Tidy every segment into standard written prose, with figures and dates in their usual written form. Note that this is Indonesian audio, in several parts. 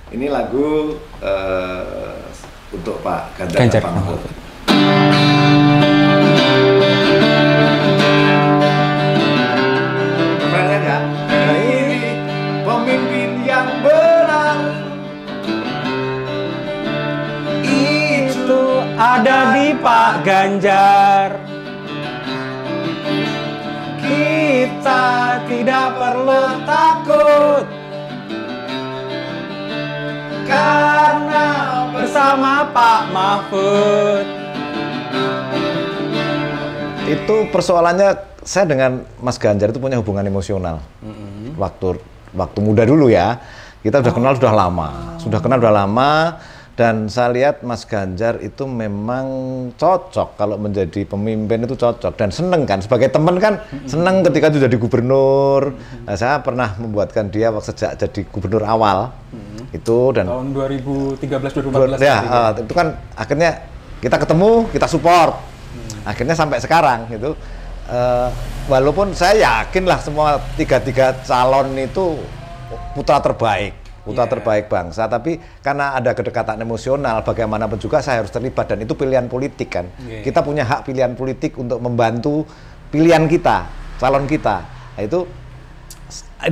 Ini lagu untuk Pak Ganjar Pranowo. Refrennya ya. Ini pemimpin yang benar. Itu ada di Pak Ganjar. Kita tidak perlu takut, karena bersama Pak Mahfud. Itu persoalannya saya dengan Mas Ganjar itu punya hubungan emosional. Waktu muda dulu ya, kita udah kenal sudah lama, dan saya lihat Mas Ganjar itu memang cocok kalau menjadi pemimpin, itu cocok dan seneng kan, sebagai teman kan seneng ketika itu jadi gubernur. Nah, saya pernah membuatkan dia sejak jadi gubernur awal itu, dan Tahun 2013-2014 ya, itu kan akhirnya kita ketemu, kita support. Akhirnya sampai sekarang gitu. Walaupun saya yakin lah semua tiga calon itu putra terbaik bangsa, tapi karena ada kedekatan emosional, bagaimanapun juga saya harus terlibat, dan itu pilihan politik kan. Kita punya hak pilihan politik untuk membantu pilihan kita, calon kita. Nah, itu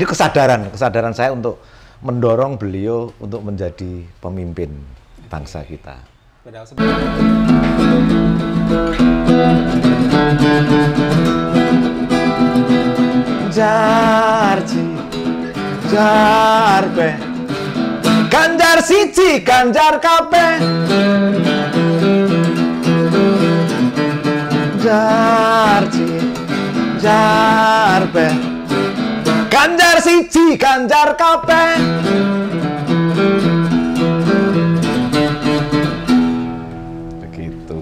kesadaran saya untuk mendorong beliau untuk menjadi pemimpin bangsa kita. Jarbe Ganjar siji, Ganjar kabeh. Jarbe Ganjar siji, Ganjar kabeh. Begitu.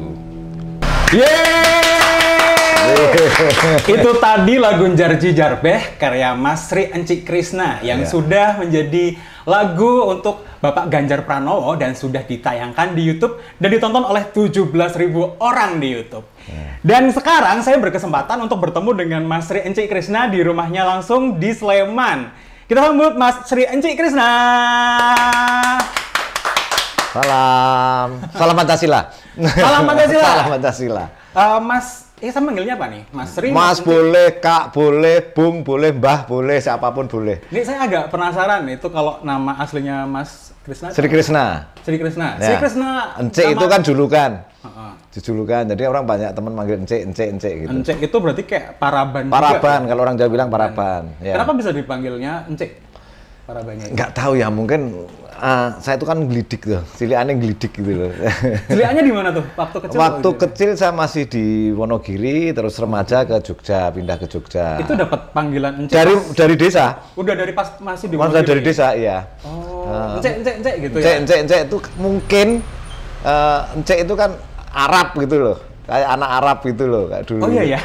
Itu tadi lagu Jarji Jarbeh karya Mas Sri Encik Krisna yang sudah menjadi lagu untuk Bapak Ganjar Pranowo dan sudah ditayangkan di YouTube dan ditonton oleh 17.000 orang di YouTube. Dan sekarang saya berkesempatan untuk bertemu dengan Mas Sri Encik Krisna di rumahnya langsung di Sleman. Kita sambut Mas Sri Encik Krisna. Salam Pancasila. Salam Pancasila. Salam Pancasila. Mas, saya manggilnya apa nih? Mas Sri? Mas boleh, Kak boleh, Bung boleh, Mbah boleh, siapapun boleh. Ini saya agak penasaran itu kalau nama aslinya Mas Krisna. Sri Krisna. Sri Krisna. Ya. Sri Krisna. Encik itu kan julukan. Julukan. Jadi orang banyak teman manggil Encik gitu. Encik itu berarti kayak paraban. Paraban, juga, kalau orang Jawa bilang paraban. Ya. Kenapa bisa dipanggilnya Encik? Parabannya. Nggak tahu ya, mungkin saya itu kan gelidik tuh, ciliannya gelidik gitu loh. Ciliannya di mana tuh? Waktu kecil? Waktu kecil saya masih di Wonogiri, terus remaja ke Jogja, pindah ke Jogja. Itu dapat panggilan Encik dari desa. Udah dari pas masih di Wonogiri. Dari desa, iya. Oh, Encik gitu ya. Encik itu mungkin Encik itu kan Arab gitu loh. Kayak anak Arab gitu loh, kayak dulu. Oh iya ya.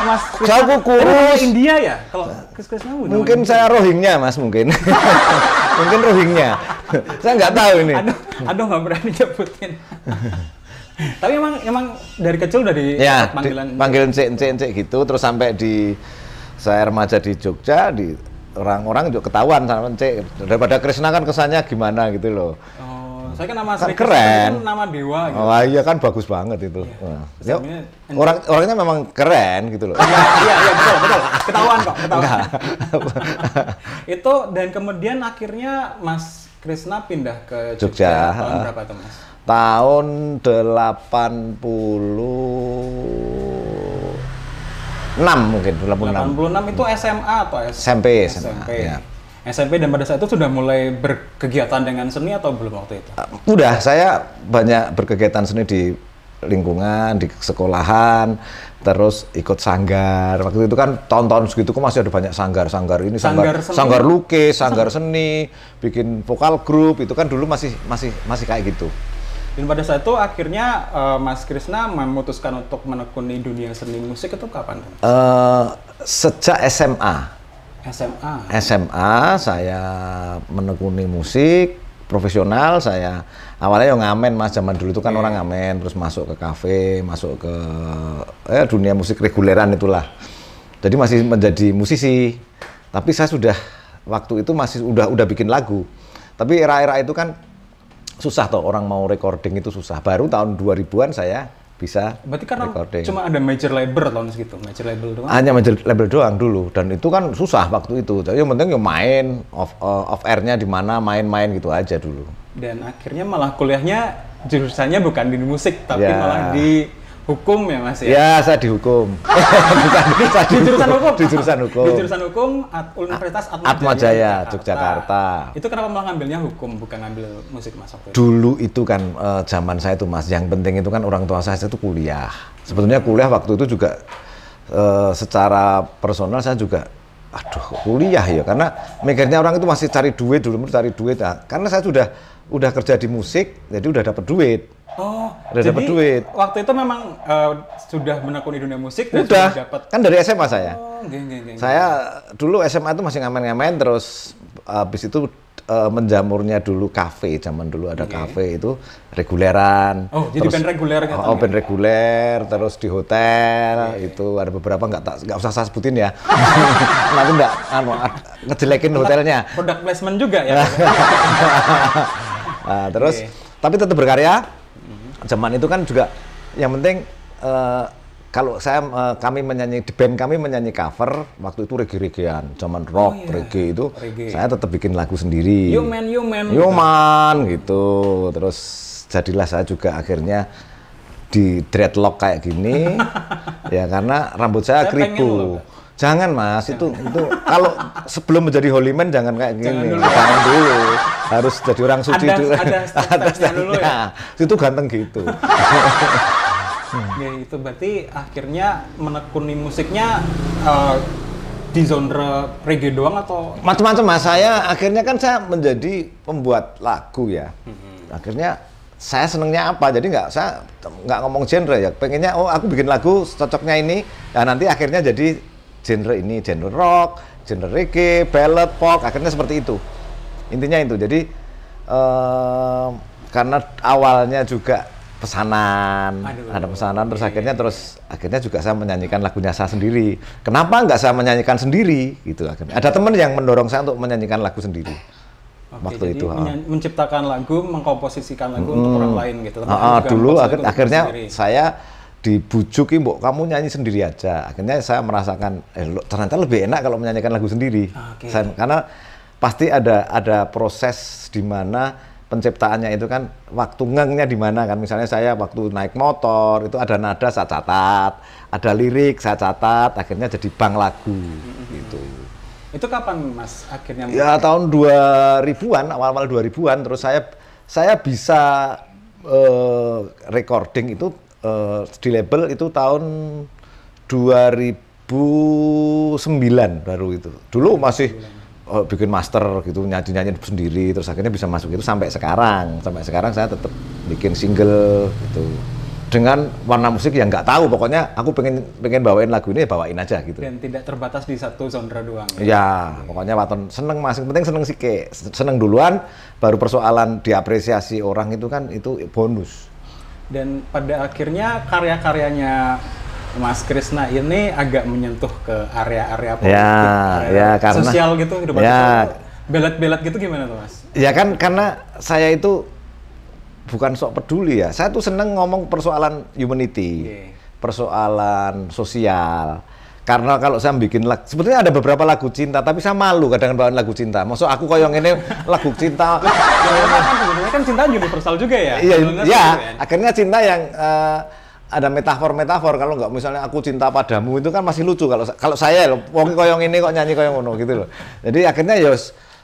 Mas Jauh kurus. India ya? Kalau Krisna mungkin saya Rohingya, Mas, mungkin. Mungkin Rohingya. Saya nggak tahu ini. Aduh nggak berani nyebutin. Tapi emang dari kecil udah panggil Encik gitu, terus sampai saya remaja di Jogja, di orang-orang juga ketahuan sama Encik. Daripada Krisna kan kesannya gimana gitu loh. Saya kan nama Sri keren. Kan nama dewa gitu. Oh iya kan bagus banget itu. Ya, orangnya memang keren gitu loh. Iya betul. Ketahuan kok. Itu dan kemudian akhirnya Mas Krisna pindah ke Jogja. Tahun berapa tuh, Mas? Tahun 86 mungkin, 86 itu SMA atau SMP. Ya. SMP, dan pada saat itu sudah mulai berkegiatan dengan seni atau belum waktu itu? Udah, saya banyak berkegiatan seni di lingkungan, di sekolahan, terus ikut sanggar. Waktu itu kan tahun-tahun segitu kok masih ada banyak sanggar ini, sanggar lukis, sanggar seni, bikin vokal grup, itu kan dulu masih kayak gitu. Dan pada saat itu akhirnya Mas Krisna memutuskan untuk menekuni dunia seni musik itu kapan? Sejak SMA. SMA saya menekuni musik profesional. Saya awalnya yang ngamen, Mas, zaman dulu itu kan orang ngamen, terus masuk ke kafe, masuk ke dunia musik reguleran itulah. Jadi masih menjadi musisi. Tapi saya sudah waktu itu masih udah bikin lagu. Tapi era-era itu kan susah toh, orang mau recording itu susah. Baru tahun 2000-an saya bisa Berarti karena recording. cuma ada major label tahun segitu, major label doang. Hanya major label doang dulu, dan itu kan susah waktu itu. Jadi yang penting ya main, off air-nya di mana, main-main gitu aja dulu. Dan akhirnya malah kuliahnya jurusannya bukan di musik, tapi malah di hukum ya Mas ya? Ya, saya dihukum. Bukan, saya Di jurusan hukum? Di jurusan hukum. Di jurusan hukum Universitas Atmajaya, Yogyakarta. Itu kenapa malah ngambilnya hukum, bukan ngambil musik Mas waktu itu? Dulu itu kan zaman saya itu Mas, yang penting itu kan orang tua saya itu kuliah. Sebetulnya kuliah waktu itu juga secara personal saya juga kuliah ya, karena mikirnya orang itu masih cari duit dulu, cari duit. Nah, karena saya udah kerja di musik, jadi udah dapat duit. Oh, udah dapat duit. Waktu itu memang sudah menekuni dunia musik dan udah sudah dapat. Kan dari SMA saya. Oh, saya dulu SMA itu masih ngamen-ngamen, terus habis itu menjamurnya dulu kafe, zaman dulu ada kafe itu reguleran. Oh, jadi band reguler gitu. Oh, band reguler, terus di hotel itu ada beberapa nggak usah saya sebutin ya. Nanti nggak ngejelekin hotelnya. Product placement juga ya. Nah, terus tapi tetap berkarya. Zaman itu kan juga yang penting kalau kami menyanyi di band, kami menyanyi cover waktu itu reggae-reggaean, zaman rock, reggae itu saya tetap bikin lagu sendiri. You man gitu. Terus jadilah saya juga akhirnya di dreadlock kayak gini ya, karena rambut saya keribu. Jangan Mas, itu kalau sebelum menjadi holy man jangan kayak gini. Jangan dulu. Harus jadi orang suci dulu. Ada dulu ya. Itu ganteng gitu. Ya, itu berarti akhirnya menekuni musiknya di genre reggae doang atau macam-macam Mas. Akhirnya kan saya menjadi pembuat lagu ya. Akhirnya saya senengnya apa, jadi saya nggak ngomong genre ya. Pengennya aku bikin lagu cocoknya ini, ya nanti akhirnya jadi genre ini, genre rock, genre reggae, ballad, folk, akhirnya seperti itu. Intinya itu. Jadi karena awalnya juga pesanan, ada pesanan, terus akhirnya juga saya menyanyikan lagunya saya sendiri. Kenapa nggak saya menyanyikan sendiri? Gitu akhirnya. Ada teman yang mendorong saya untuk menyanyikan lagu sendiri. Waktu jadi itu. Menciptakan lagu, mengkomposisikan lagu untuk orang lain gitu. Dulu akhirnya saya dibujuki, Mbok kamu nyanyi sendiri aja. Akhirnya saya merasakan ternyata lebih enak kalau menyanyikan lagu sendiri. Karena pasti ada proses di mana penciptaannya itu kan waktu ngengnya di mana kan. Misalnya saya waktu naik motor itu ada nada saya catat, ada lirik saya catat, akhirnya jadi bank lagu gitu. Itu kapan Mas akhirnya? Ya tahun 2000-an, awal-awal 2000-an, terus saya bisa recording itu di label itu tahun 2009 baru itu. Dulu masih bikin master gitu, nyanyi sendiri, terus akhirnya bisa masuk itu sampai sekarang. Sampai sekarang saya tetap bikin single gitu. Dengan warna musik yang nggak tahu, pokoknya aku pengen bawain lagu ini, ya bawain aja gitu. Dan tidak terbatas di satu genre doang. Ya, pokoknya waton seneng Mas, yang penting seneng sike, seneng duluan, baru persoalan diapresiasi orang itu kan itu bonus. Dan pada akhirnya karya-karyanya Mas Krisna ini agak menyentuh ke area-area politik, karena sosial gitu, hidup belat-belat gitu gimana tuh Mas? Ya kan karena saya itu bukan sok peduli ya, saya tuh seneng ngomong persoalan humanity, persoalan sosial. Karena kalau saya bikin lagu, sebetulnya ada beberapa lagu cinta, tapi saya malu kadang bawain lagu cinta. Maksud aku koyong ini lagu cinta. Sebenarnya kan cinta universal juga ya. Iya, akhirnya cinta yang ada metafor-metafor. Kalau nggak misalnya aku cinta padamu itu kan masih lucu kalau saya loh, wong koyong ini kok nyanyi koyong ngono gitu loh. Jadi akhirnya ya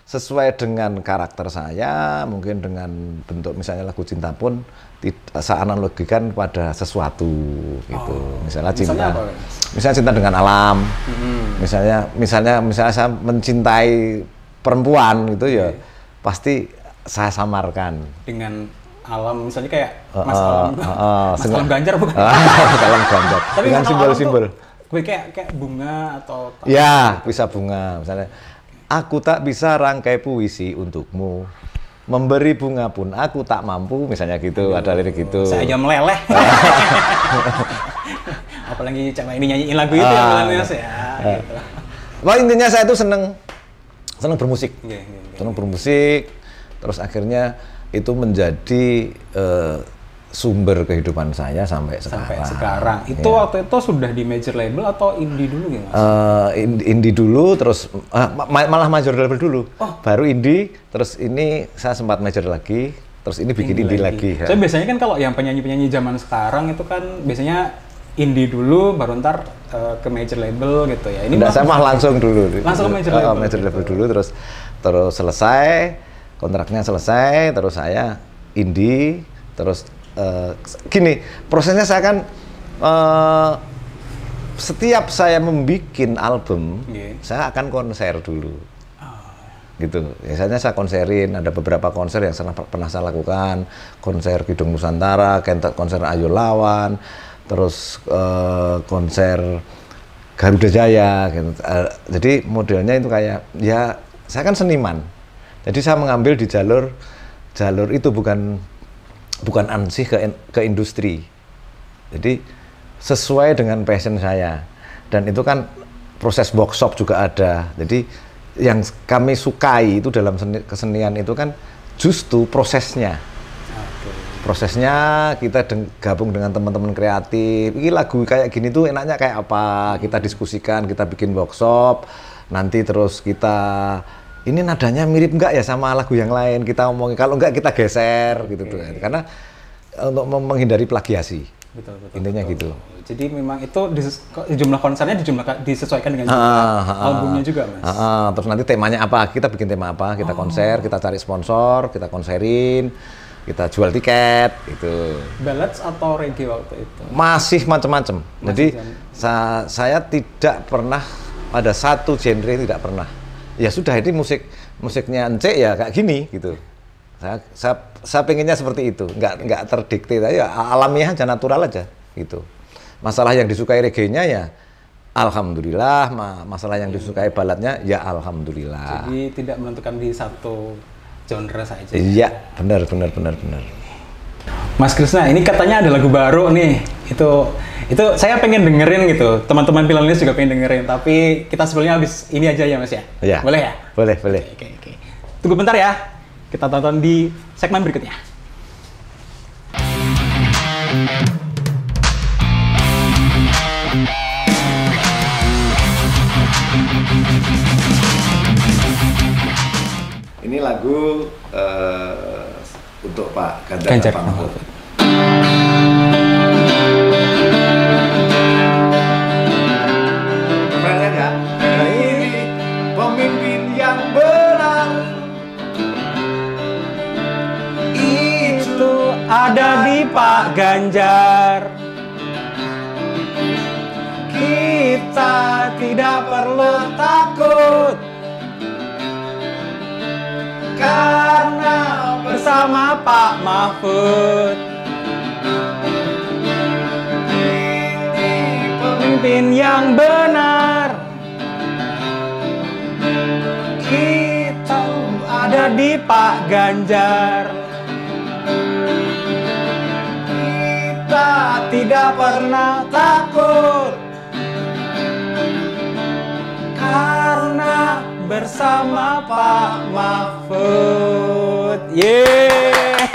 sesuai dengan karakter saya, mungkin dengan bentuk misalnya lagu cinta pun saya analogikan pada sesuatu gitu. Misalnya cinta. Misalnya cinta dengan alam. Misalnya saya mencintai perempuan gitu ya. Pasti saya samarkan dengan alam, misalnya kayak Mas Alam Ganjar bukan? Mas Alam Ganjar. Tapi dengan simbol-simbol. Kayak bunga atau ya, bisa bunga misalnya. Aku tak bisa rangkai puisi untukmu, memberi bunga pun aku tak mampu, misalnya gitu. Ada lirik gitu. Saya aja meleleh. Apalagi cewek ini nyanyiin lagu itu ya, Mas ya. Gitu. Wah, intinya saya tuh seneng bermusik. Seneng bermusik. terus akhirnya itu menjadi sumber kehidupan saya sampai sekarang. Itu waktu itu sudah di major label atau indie dulu ya, Mas? Indie dulu, terus malah major label dulu. Baru indie, terus ini saya sempat major lagi, terus ini bikin indie lagi. So biasanya kan kalau yang penyanyi-penyanyi zaman sekarang itu kan biasanya indie dulu, baru ntar ke major label gitu ya. Ini saya mah langsung dulu. Langsung ke major label. Major label dulu, terus selesai, kontraknya selesai, terus saya indie, terus gini, prosesnya saya kan setiap saya membuat album, saya akan konser dulu. Gitu. Biasanya saya konserin, ada beberapa konser yang pernah saya lakukan, konser Kidung Nusantara, konser Ayo Lawan, terus konser Garuda Jaya gitu. Jadi modelnya itu kayak, ya saya kan seniman. Jadi saya mengambil di jalur itu bukan ansih ke industri. Jadi sesuai dengan passion saya. Dan itu kan proses workshop juga ada. Jadi yang kami sukai itu dalam kesenian itu kan justru prosesnya. Prosesnya kita gabung dengan teman-teman kreatif. Ini lagu kayak gini tuh enaknya kayak apa? Kita diskusikan, kita bikin workshop. Nanti terus kita ini nadanya mirip nggak ya sama lagu yang lain, kita omongin, kalau nggak kita geser gitu tuh, karena untuk menghindari plagiasi. Betul, intinya gitu. Jadi memang itu jumlah konsernya disesuaikan dengan albumnya juga, Mas. Terus nanti temanya apa, kita bikin tema apa, kita konser, kita cari sponsor, kita konserin, kita jual tiket gitu. Ballads atau reggae waktu itu? Masih macam-macam. Jadi saya tidak pernah ada satu genre, tidak pernah. Ya sudah, ini musiknya Encik ya kayak gini gitu. Saya pengennya seperti itu, nggak terdikte, ya alamiah aja, natural aja gitu. Masalah yang disukai reggae-nya ya alhamdulillah, masalah yang disukai baladnya ya alhamdulillah. Jadi tidak menentukan di satu genre saja. Iya, benar. Mas Krisna, ini katanya ada lagu baru nih. Itu saya pengen dengerin gitu. Teman-teman Pilanis juga pengen dengerin. Tapi kita sebelumnya habis ini aja ya, Mas ya? Iya. Boleh ya? Boleh. Oke. Tunggu bentar ya. Kita tonton di segmen berikutnya. Ini lagu untuk Pak Ganjar Pranowo. Refrennya ya. Ini pemimpin yang benar. Itu ada di Pak Ganjar. Kita tidak perlu takut, karena bersama Pak Mahfud. Ini pemimpin yang benar. Kita ada di Pak Ganjar. Kita tidak pernah takut, karena bersama Pak Mahfud. Yeay.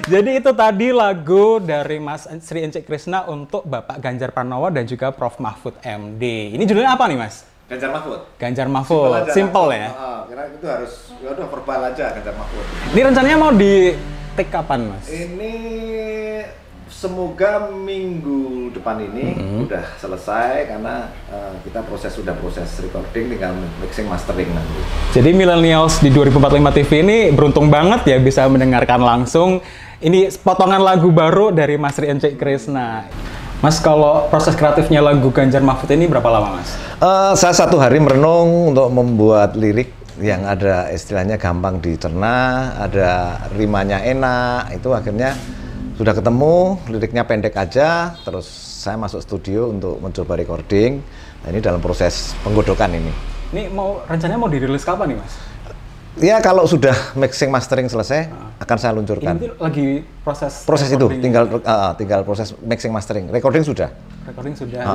Jadi itu tadi lagu dari Mas Sri Encik Krisna untuk Bapak Ganjar Pranowo dan juga Prof Mahfud MD. Ini judulnya apa nih, Mas? Ganjar Mahfud. Ganjar Mahfud. Simple ya? Karena itu harus, ya udah verbal aja Ganjar Mahfud. Ini rencananya mau di take kapan, Mas? Ini semoga minggu depan ini udah selesai, karena kita sudah proses recording, tinggal mixing mastering nanti. Jadi Millennials di 2045 TV ini beruntung banget ya bisa mendengarkan langsung ini potongan lagu baru dari Mas Sri Encik Krisna. Mas, kalau proses kreatifnya lagu Ganjar Mahfud ini berapa lama, Mas? Saya 1 hari merenung untuk membuat lirik yang ada istilahnya gampang dicerna, ada rimanya enak, itu akhirnya sudah ketemu, liriknya pendek aja, terus saya masuk studio untuk mencoba recording. Nah, ini dalam proses penggodokan ini. Ini rencananya mau dirilis kapan nih, Mas? Ya kalau sudah mixing mastering selesai akan saya luncurkan. Ini lagi proses itu tinggal proses mixing mastering. Recording sudah,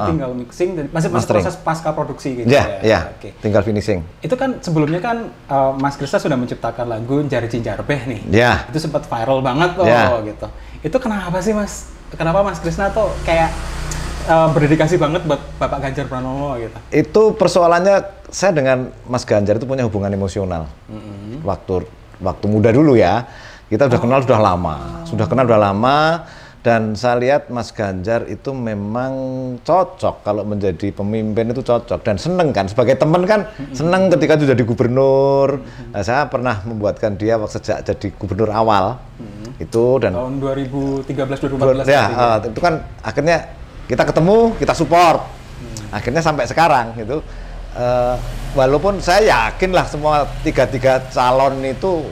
tinggal mixing dan masih proses pasca produksi gitu ya. Okay. Tinggal finishing. Itu kan sebelumnya kan Mas Krisna sudah menciptakan lagu Jar Cijar Beh nih. Ya. Itu sempat viral banget loh gitu. Itu kenapa sih Mas? Kenapa Mas Krisna tuh kayak berdedikasi banget buat Bapak Ganjar Pranowo gitu? Itu persoalannya saya dengan Mas Ganjar itu punya hubungan emosional. Waktu muda dulu ya, kita udah kenal sudah lama, dan saya lihat Mas Ganjar itu memang cocok kalau menjadi pemimpin, itu cocok dan seneng kan, sebagai teman kan seneng ketika itu jadi gubernur. Nah, saya pernah membuatkan dia sejak jadi gubernur awal itu, dan tahun 2013-2014 ya, itu kan akhirnya kita ketemu, kita support, akhirnya sampai sekarang gitu. Walaupun saya yakin lah semua tiga calon itu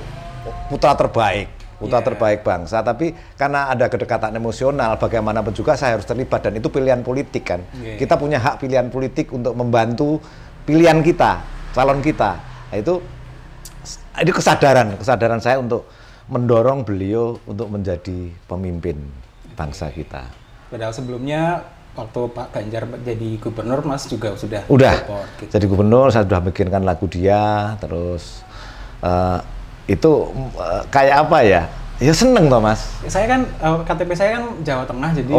putra terbaik bangsa, tapi karena ada kedekatan emosional, bagaimanapun juga saya harus terlibat, dan itu pilihan politik kan. Kita punya hak pilihan politik untuk membantu pilihan kita, calon kita. Nah, itu kesadaran saya untuk mendorong beliau untuk menjadi pemimpin bangsa kita. Padahal sebelumnya waktu Pak Ganjar jadi gubernur, Mas juga sudah support, gitu. Jadi gubernur, saya sudah bikinkan lagu dia, terus itu kayak apa ya? Ya seneng toh Mas. Saya kan KTP saya kan Jawa Tengah, jadi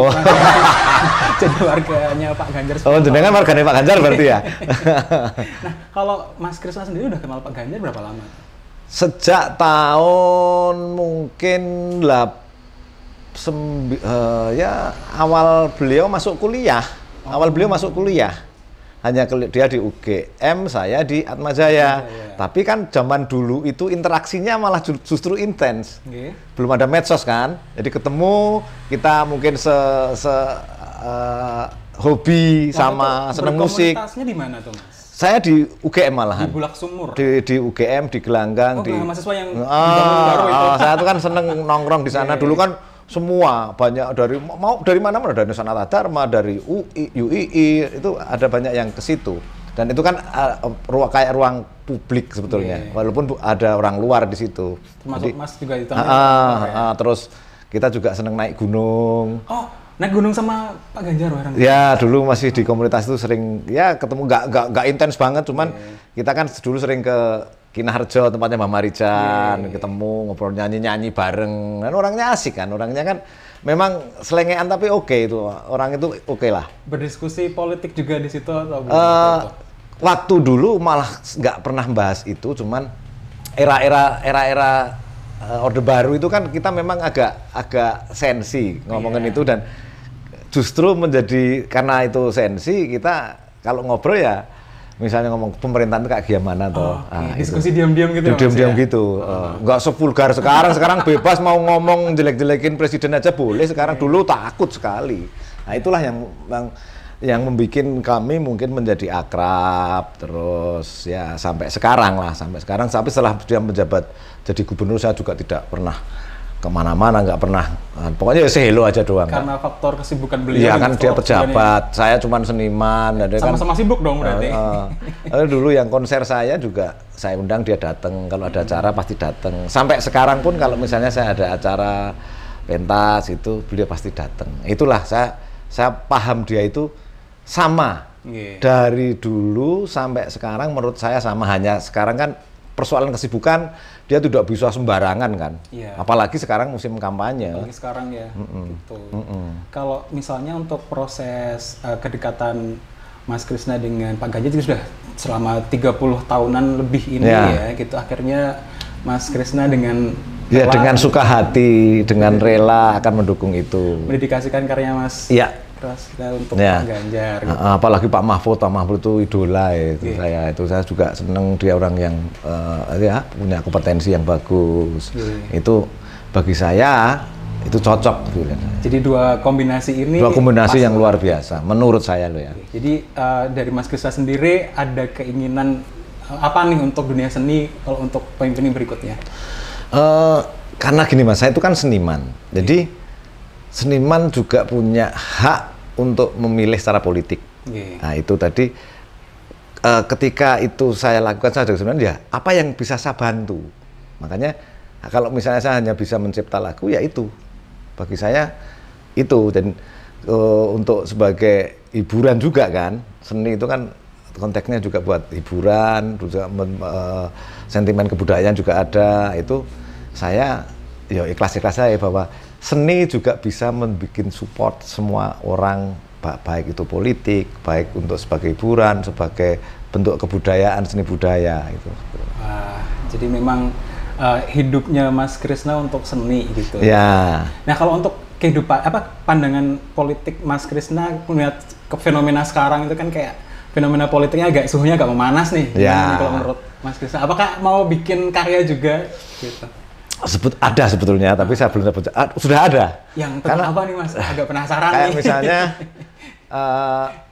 jadi warganya Pak Ganjar. Jenengan warganya Pak Ganjar berarti ya. Nah, kalau Mas Krisna sendiri udah kenal Pak Ganjar berapa lama? Sejak tahun mungkin awal beliau masuk kuliah. Hanya dia di UGM, saya di Atmajaya. Tapi kan zaman dulu itu interaksinya malah justru intens. Belum ada medsos kan. Jadi ketemu, kita mungkin hobi sama seneng musik. Komunitasnya di mana tuh, Mas? Saya di UGM malahan. Di Bulak Sumur. Di UGM, di Gelanggang, di mahasiswa yang dibangun baru itu. Saya tuh kan seneng nongkrong di sana. Dulu kan semua banyak dari mana-mana, dari Nusantara Dharma, dari UII, itu ada banyak yang ke situ. Dan itu kan kayak ruang publik sebetulnya, walaupun ada orang luar di situ. Termasuk Mas juga itu. Terus kita juga seneng naik gunung. Oh, naik gunung sama Pak Ganjar bareng? Ya, dulu masih di komunitas itu sering ya ketemu, nggak intens banget, cuman kita kan dulu sering ke Kinaharjo, tempatnya Mbak Marijan, ketemu, ngobrol, nyanyi bareng. Dan orangnya asik kan, orangnya kan memang selengean tapi itu. Orang itu lah. Berdiskusi politik juga di situ atau waktu dulu malah nggak pernah bahas itu, cuman era Orde Baru itu kan kita memang agak sensi ngomongin itu, dan justru karena itu sensi, kita kalau ngobrol ya misalnya ngomong pemerintahan itu kayak gimana toh. Diskusi diam-diam gitu. Diam-diam gitu. Nggak sevulgar sekarang bebas mau ngomong jelek-jelekin presiden aja boleh sekarang. Dulu takut sekali. Nah, itulah yang membuat kami mungkin menjadi akrab terus ya sampai sekarang. Tapi setelah dia menjabat jadi gubernur, saya juga tidak pernah kemana-mana, nggak pernah, pokoknya ya hello aja doang. Karena faktor kesibukan beliau. Iya kan, dia pejabat, saya cuma seniman. Sama-sama sibuk dong berarti. Dulu yang konser saya juga saya undang, dia datang. Kalau ada acara pasti datang. Sampai sekarang pun kalau misalnya saya ada acara pentas itu, beliau pasti datang. Itulah saya paham dia itu sama. Dari dulu sampai sekarang menurut saya sama, hanya sekarang kan persoalan kesibukan, dia tidak bisa sembarangan kan. Apalagi sekarang musim kampanye. Apalagi sekarang ya. Gitu. Kalau misalnya untuk proses kedekatan Mas Krisna dengan Pak Ganjar juga sudah selama 30 tahunan lebih ini ya gitu. Akhirnya Mas Krisna dengan dengan suka hati, dengan rela akan mendukung itu. Mendedikasikan karya Mas untuk Pak Ganjar. Gitu. Apalagi Pak Mahfud itu idola itu saya juga seneng, dia orang yang punya kompetensi yang bagus. Itu bagi saya itu cocok. Jadi dua kombinasi yang luar biasa menurut saya loh ya. Jadi dari Mas Krisna sendiri ada keinginan apa nih untuk dunia seni kalau untuk pemimpin berikutnya? Karena gini Mas, saya itu kan seniman. Jadi seniman juga punya hak untuk memilih secara politik. Nah itu tadi ketika itu saya lakukan saya sebenarnya apa yang bisa saya bantu. Makanya kalau misalnya saya hanya bisa mencipta lagu ya itu bagi saya itu, dan untuk sebagai hiburan juga kan, seni itu kan konteksnya juga buat hiburan, juga sentimen kebudayaan juga ada. Itu saya ya ikhlas-ikhlas saya bahwa seni juga bisa membuat support semua orang, baik itu politik, baik untuk sebagai hiburan, sebagai bentuk kebudayaan, seni budaya itu. Wah, jadi memang hidupnya Mas Krisna untuk seni gitu. Ya. Nah, kalau untuk kehidupan pandangan politik Mas Krisna melihat ke fenomena sekarang itu kan kayak fenomena politiknya suhunya agak memanas nih. Ya. Kalau menurut Mas Krisna, apakah mau bikin karya juga gitu? Ada sebetulnya, tapi saya belum dapat. Sudah ada. Yang tentang apa nih Mas? Agak penasaran kayak nih. Misalnya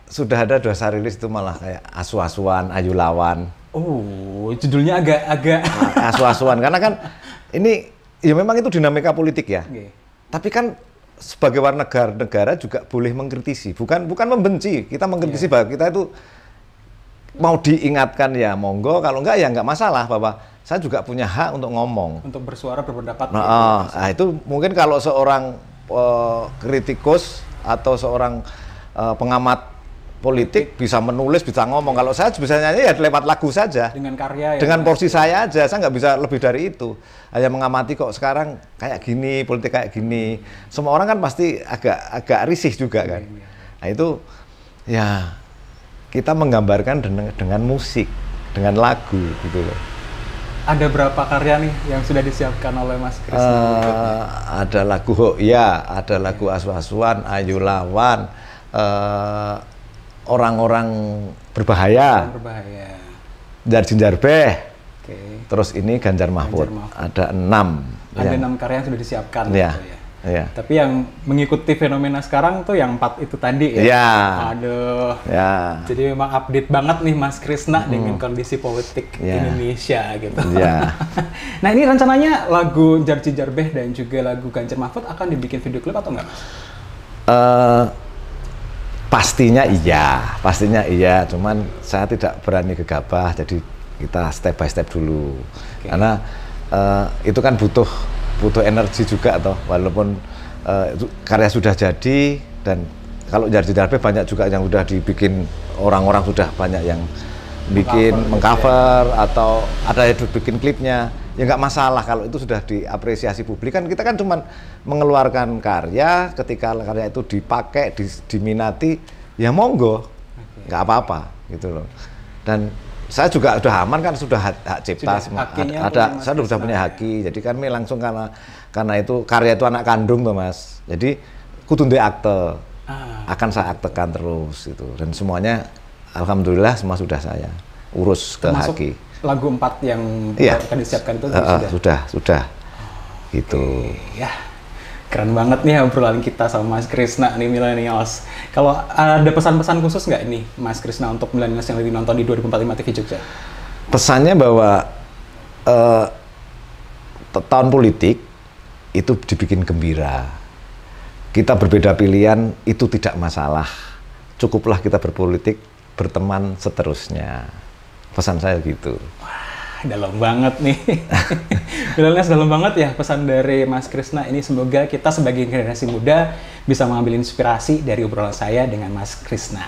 sudah ada 2 saya rilis itu malah kayak Asu-asuan, Ayu Lawan. Oh, judulnya agak Asu-asuan karena kan ini ya memang itu dinamika politik ya. Okay. Tapi kan sebagai warga negara juga boleh mengkritisi, bukan membenci. Kita mengkritisi bahwa kita itu mau diingatkan ya monggo, kalau enggak ya enggak masalah, bahwa saya juga punya hak untuk ngomong, untuk bersuara, berpendapat. Nah, itu mungkin kalau seorang kritikus atau seorang pengamat politik bisa menulis, bisa ngomong. Kalau saya bisa nyanyi ya lewat lagu saja, dengan karya, dengan porsi saya aja. Saya nggak bisa lebih dari itu. Hanya mengamati kok sekarang kayak gini, politik kayak gini. Semua orang kan pasti agak risih juga kan. Nah itu ya kita menggambarkan dengan musik, dengan lagu gitu loh. Ada berapa karya nih yang sudah disiapkan oleh Mas Krisna? Ada lagu Hoya, ada lagu Asu-asuan, Ayu Lawan, orang-orang berbahaya, Jinjar Beh, terus ini Ganjar Mahfud. Ada 6. Ada 6 karya yang sudah disiapkan. Ya. Gitu ya. Ya. Tapi yang mengikuti fenomena sekarang tuh yang 4 itu tadi ya. Ya. Aduh. Ya. Jadi memang update banget nih Mas Krisna dengan kondisi politik Indonesia gitu. Ya. Nah ini rencananya lagu Jinjar Beh dan juga lagu Ganjar Mahfud akan dibikin video klip atau enggak Mas? Pastinya iya. Cuman saya tidak berani gegabah, jadi kita step by step dulu. Karena itu kan butuh energi juga toh, walaupun karya sudah jadi, dan kalau Jinjar Beh banyak juga yang sudah dibikin, orang-orang sudah banyak yang bikin mengcover atau ada yang bikin klipnya, ya nggak masalah kalau itu sudah diapresiasi publik. Kan kita kan cuma mengeluarkan karya, ketika karya itu dipakai, diminati, ya monggo, nggak apa-apa gitu loh. Dan saya juga sudah aman kan, sudah hak cipta semua ada, saya sudah punya haki. Jadi kami langsung karena itu karya itu anak kandung tuh Mas. Jadi kudu duwe akte. Akan saya aktekan terus itu, dan semuanya alhamdulillah semua sudah saya urus ke haki. Lagu 4 yang akan disiapkan itu sudah. Gitu. Ya. Keren banget nih obrolan kita sama Mas Krisna nih, Millennials. Kalau ada pesan-pesan khusus nggak ini Mas Krisna untuk Millennials yang lagi nonton di 2045 TV Jogja? Pesannya bahwa tahun politik itu dibikin gembira. Kita berbeda pilihan itu tidak masalah. Cukuplah kita berpolitik, berteman seterusnya. Pesan saya gitu. Dalam banget nih. Millennials dalam banget ya pesan dari Mas Krisna ini. Semoga kita sebagai generasi muda bisa mengambil inspirasi dari obrolan saya dengan Mas Krisna.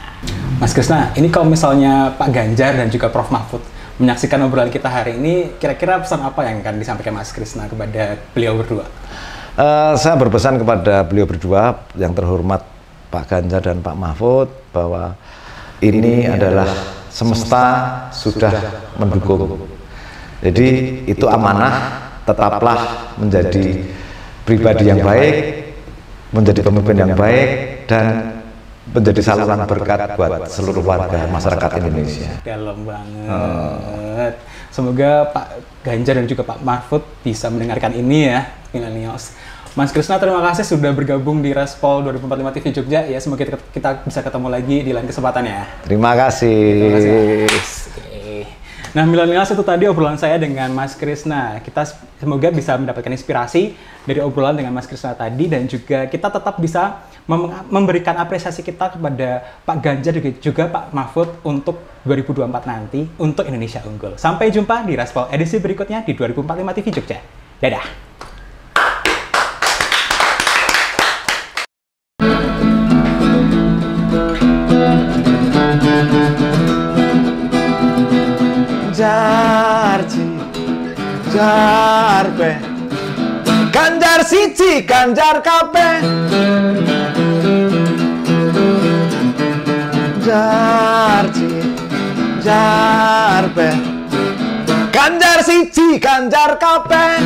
Mas Krisna, ini kalau misalnya Pak Ganjar dan juga Prof Mahfud menyaksikan obrolan kita hari ini, kira-kira pesan apa yang akan disampaikan Mas Krisna kepada beliau berdua? Saya berpesan kepada beliau berdua yang terhormat Pak Ganjar dan Pak Mahfud bahwa ini adalah semesta sudah mendukung. Jadi itu amanah, tetaplah menjadi pribadi yang baik, menjadi pemimpin yang baik, dan menjadi saluran berkat buat seluruh warga masyarakat Indonesia. Dalam banget. Semoga Pak Ganjar dan juga Pak Mahfud bisa mendengarkan ini ya, Millennials. Mas Krisna, terima kasih sudah bergabung di Respol 2045 TV Jogja. Ya, semoga kita bisa ketemu lagi di lain kesempatan ya. Terima kasih. Terima kasih. Nah, millennials itu tadi obrolan saya dengan Mas Krisna. Kita semoga bisa mendapatkan inspirasi dari obrolan dengan Mas Krisna tadi dan juga kita tetap bisa memberikan apresiasi kita kepada Pak Ganjar dan juga Pak Mahfud untuk 2024 nanti untuk Indonesia Unggul. Sampai jumpa di Raspol edisi berikutnya di 2045 TV Jogja. Dadah. Ganjar be, Ganjar siji, Ganjar kabeh. Ganjar be, Ganjar siji, Ganjar kabeh.